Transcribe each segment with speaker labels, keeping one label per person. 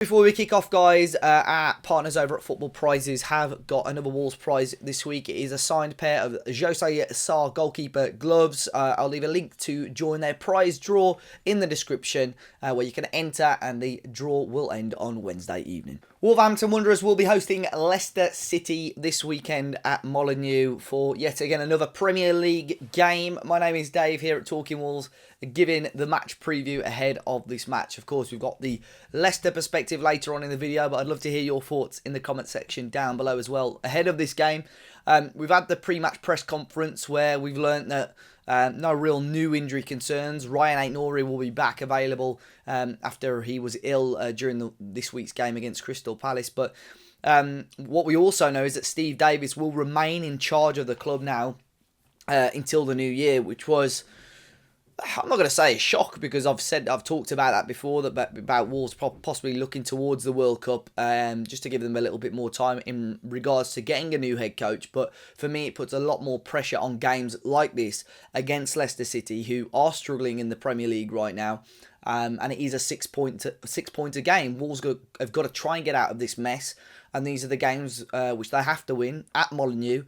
Speaker 1: Before we kick off, guys, our partners over at Football Prizes have got another Wolves prize this week. It is a signed pair of Jose Sarr goalkeeper gloves. I'll leave a link to join their prize draw in the description where you can enter, and the draw will end on Wednesday evening. Wolverhampton Wanderers will be hosting Leicester City this weekend at Molineux for yet again another Premier League game. My name is Dave here at Talking Wolves, giving the match preview ahead of this match. Of course, we've got the Leicester perspective later on in the video, but I'd love to hear your thoughts in the comment section down below as well ahead of this game. We've had the pre-match press conference where we've learnt that no real new injury concerns. Ryan Aït-Nouri will be back available after he was ill during this week's game against Crystal Palace. But what we also know is that Steve Davis will remain in charge of the club now until the new year, which was, I'm not going to say a shock, because I've talked about that before, about Wolves possibly looking towards the World Cup, just to give them a little bit more time in regards to getting a new head coach. But for me, it puts a lot more pressure on games like this against Leicester City, who are struggling in the Premier League right now. And it is a six-pointer game. Wolves have got to try and get out of this mess, and these are the games which they have to win at Molineux.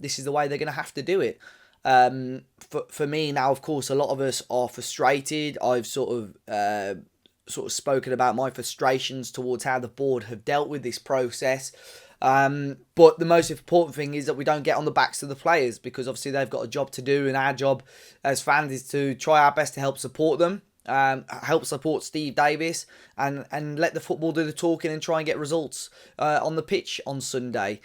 Speaker 1: This is the way they're going to have to do it. For me now, of course, a lot of us are frustrated. I've sort of spoken about my frustrations towards how the board have dealt with this process. But the most important thing is that we don't get on the backs of the players, because obviously they've got a job to do, and our job as fans is to try our best to help support them, help support Steve Davis, and let the football do the talking and try and get results on the pitch on Sunday.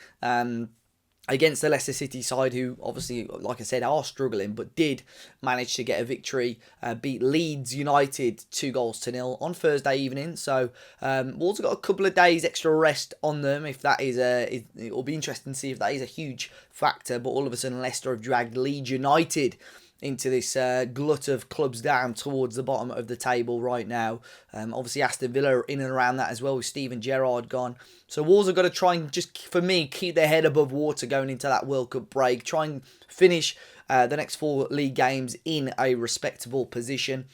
Speaker 1: Against the Leicester City side, who obviously, like I said, are struggling, but did manage to get a victory, beat Leeds United 2-0 on Thursday evening. So Wolves have got a couple of days extra rest on them. If that is it will be interesting to see if that is a huge factor. But all of a sudden, Leicester have dragged Leeds United into this glut of clubs down towards the bottom of the table right now. Obviously, Aston Villa are in and around that as well, with Steven Gerrard gone. So Wolves have got to try and just, for me, keep their head above water going into that World Cup break. Try and finish the next 4 league games in a respectable position.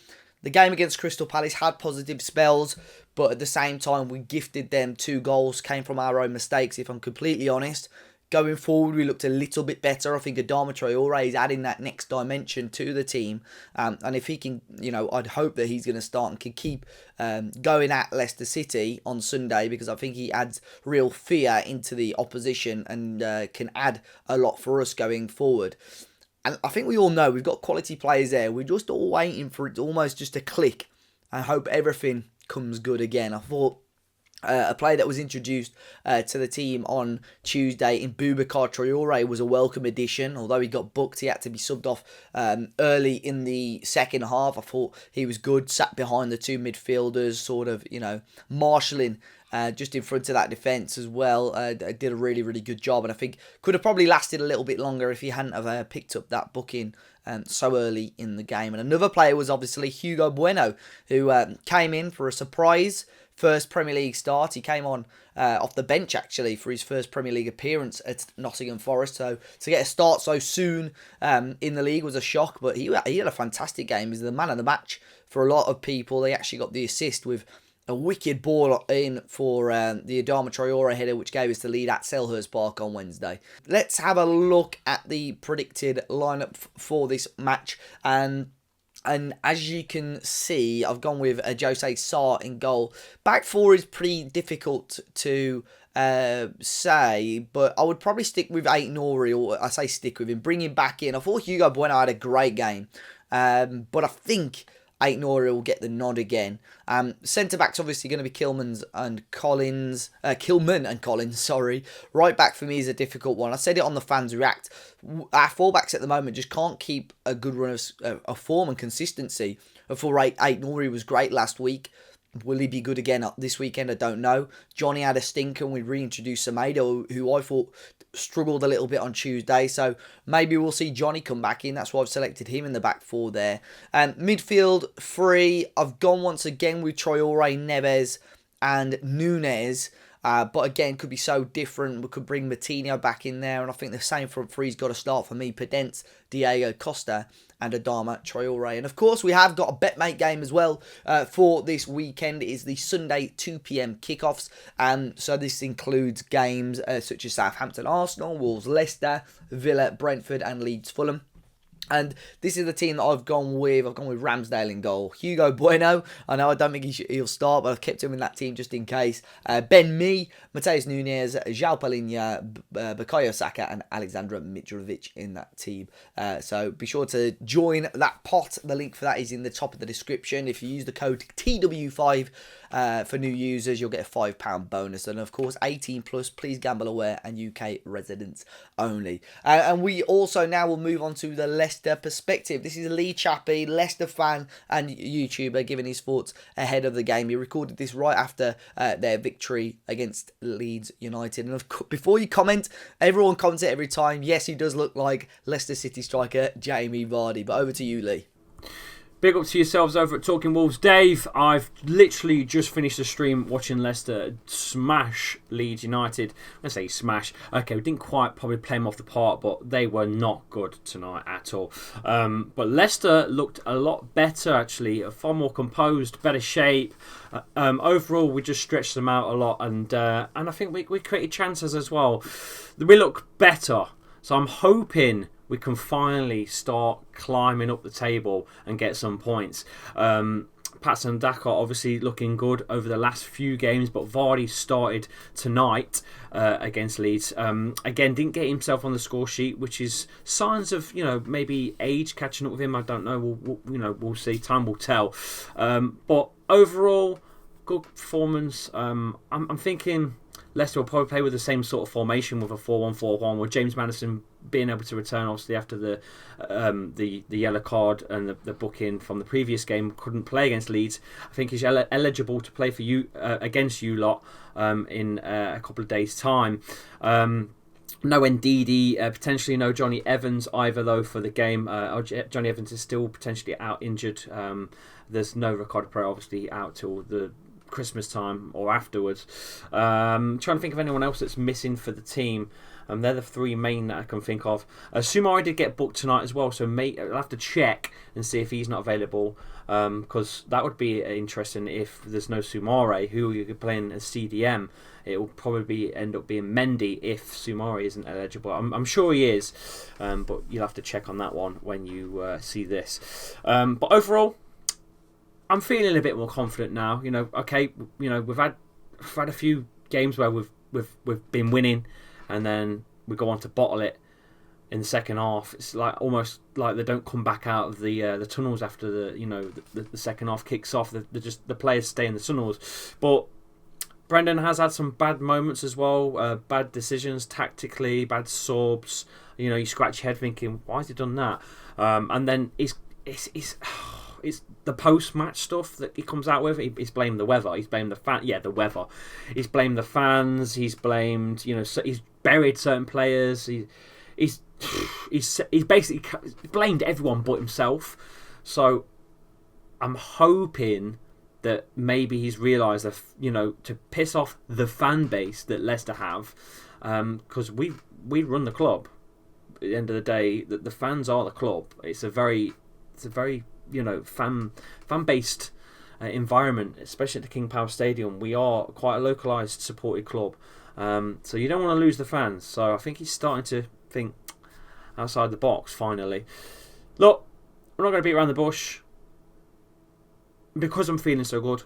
Speaker 1: The game against Crystal Palace had positive spells, but at the same time, we gifted them 2 goals. Came from our own mistakes, if I'm completely honest. Going forward, we looked a little bit better. I think Adama Traore is adding that next dimension to the team. And if he can, I'd hope that he's going to start and can keep going at Leicester City on Sunday, because I think he adds real fear into the opposition and can add a lot for us going forward. And I think we all know we've got quality players there. We're just all waiting for it almost just to click. I hope everything comes good again. I thought a player that was introduced to the team on Tuesday in Boubacar Traore was a welcome addition. Although he got booked, he had to be subbed off early in the second half. I thought he was good, sat behind the 2 midfielders, sort of, marshalling just in front of that defence as well. Did a really, really good job, and I think could have probably lasted a little bit longer if he hadn't have picked up that booking so early in the game. And another player was obviously Hugo Bueno, who came in for a surprise first Premier League start. He came on off the bench, actually, for his first Premier League appearance at Nottingham Forest. So to get a start so soon in the league was a shock, but he had a fantastic game. He's the man of the match for a lot of people. They actually got the assist with a wicked ball in for the Adama Traore header, which gave us the lead at Selhurst Park on Wednesday. Let's have a look at the predicted lineup for this match. And as you can see, I've gone with Jose Sarr in goal. Back 4 is pretty difficult to say, but I would probably stick with Aït-Nouri, or I say stick with him, bring him back in. I thought Hugo Bueno had a great game, but I think Aït-Nouri will get the nod again. Centre-back's obviously going to be Kilman and Collins. Sorry. Right back for me is a difficult one. I said it on the Fans React. Our fullbacks at the moment just can't keep a good run of form and consistency. I thought Aït-Nouri was great last week. Will he be good again this weekend? I don't know. Johnny had a stinker and we reintroduced Semedo, who I thought struggled a little bit on Tuesday. So maybe we'll see Johnny come back in. That's why I've selected him in the back 4 there. Midfield 3, I've gone once again with Traore, Neves and Nunez. But again, could be so different. We could bring Matinho back in there, and I think the same front three's got to start for me. Pedence, Diego Costa, and Adama Traore. And of course, we have got a Betmate game as well for this weekend. It is the Sunday 2 p.m. kickoffs. So this includes games such as Southampton, Arsenal, Wolves, Leicester, Villa, Brentford, and Leeds, Fulham. And this is the team that I've gone with. I've gone with Ramsdale in goal. Hugo Bueno. I know I don't think he'll start, but I've kept him in that team just in case. Ben Mee, Mateus Nunes, João Palhinha, Bukayo Saka, and Alexandra Mitrovic in that team. So be sure to join that pot. The link for that is in the top of the description. If you use the code TW5 for new users, you'll get a £5 bonus. And of course, 18 plus, please gamble aware, and UK residents only. And we also now will move on to the Leicester perspective. This is Lee Chappie, Leicester fan and YouTuber, giving his thoughts ahead of the game. He recorded this right after their victory against Leeds United. And before you comment, everyone comments it every time. Yes, he does look like Leicester City striker Jamie Vardy. But over to you, Lee.
Speaker 2: Big up to yourselves over at Talking Wolves. Dave, I've literally just finished the stream watching Leicester smash Leeds United. I say smash. Okay, we didn't quite probably play them off the park, but they were not good tonight at all. But Leicester looked a lot better, actually. Far more composed, better shape. Overall, we just stretched them out a lot. And I think we created chances as well. We look better. So I'm hoping we can finally start climbing up the table and get some points. Patson Daka obviously looking good over the last few games, but Vardy started tonight against Leeds. Again, didn't get himself on the score sheet, which is signs of maybe age catching up with him. I don't know. We'll see. Time will tell. But overall, good performance. I'm thinking Leicester will probably play with the same sort of formation with a 4-1-4-1, with James Maddison being able to return obviously after the yellow card and the booking from the previous game. Couldn't play against Leeds. I think he's eligible to play for you against you lot in a couple of days' time. No Ndidi, potentially no Johnny Evans either though for the game. Johnny Evans is still potentially out injured. There's no Ricardo Pereira obviously out till the Christmas time or afterwards. Trying to think of anyone else that's missing for the team. They're the three main that I can think of. Sumari did get booked tonight as well, so I'll have to check and see if he's not available, because that would be interesting if there's no Sumari, who you're playing as CDM. It will probably end up being Mendy if Sumari isn't eligible. I'm sure he is, but you'll have to check on that one when you see this. But overall, I'm feeling a bit more confident now. We've had a few games where we've been winning, and then we go on to bottle it in the second half. It's like almost like they don't come back out of the tunnels after the second half kicks off. The players stay in the tunnels. But Brendan has had some bad moments as well, bad decisions tactically, bad subs. You scratch your head thinking, why has he done that? And then it's the post-match stuff that he comes out with. He's blamed the weather. He's blamed the weather. He's blamed the fans. He's blamed, he's buried certain players. He's basically blamed everyone but himself. So I'm hoping that maybe he's realised that, to piss off the fan base that Leicester have, because we run the club. At the end of the day, the fans are the club. It's a very fan-based environment, especially at the King Power Stadium. We are quite a localised, supported club, so you don't want to lose the fans. So I think he's starting to think outside the box finally. Look, we're not going to beat around the bush. Because I'm feeling so good,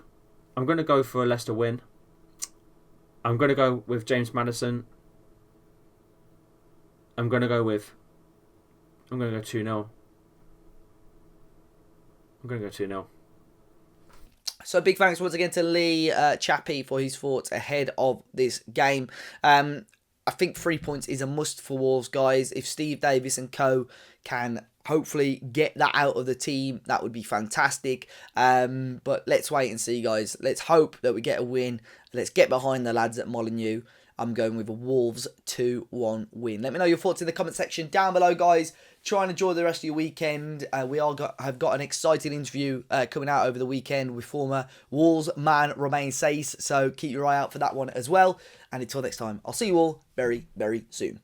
Speaker 2: I'm going to go for a Leicester win. I'm going to go with James Maddison. I'm going to go 2-0. I'm going to go 2-0.
Speaker 1: So big thanks once again to Lee Chappie for his thoughts ahead of this game. I think 3 points is a must for Wolves, guys. If Steve Davis and co can hopefully get that out of the team, that would be fantastic. But let's wait and see, guys. Let's hope that we get a win. Let's get behind the lads at Molineux. I'm going with a Wolves 2-1 win. Let me know your thoughts in the comment section down below, guys. Try and enjoy the rest of your weekend. We have got an exciting interview coming out over the weekend with former Wolves man Romain Saiss. So keep your eye out for that one as well. And until next time, I'll see you all very, very soon.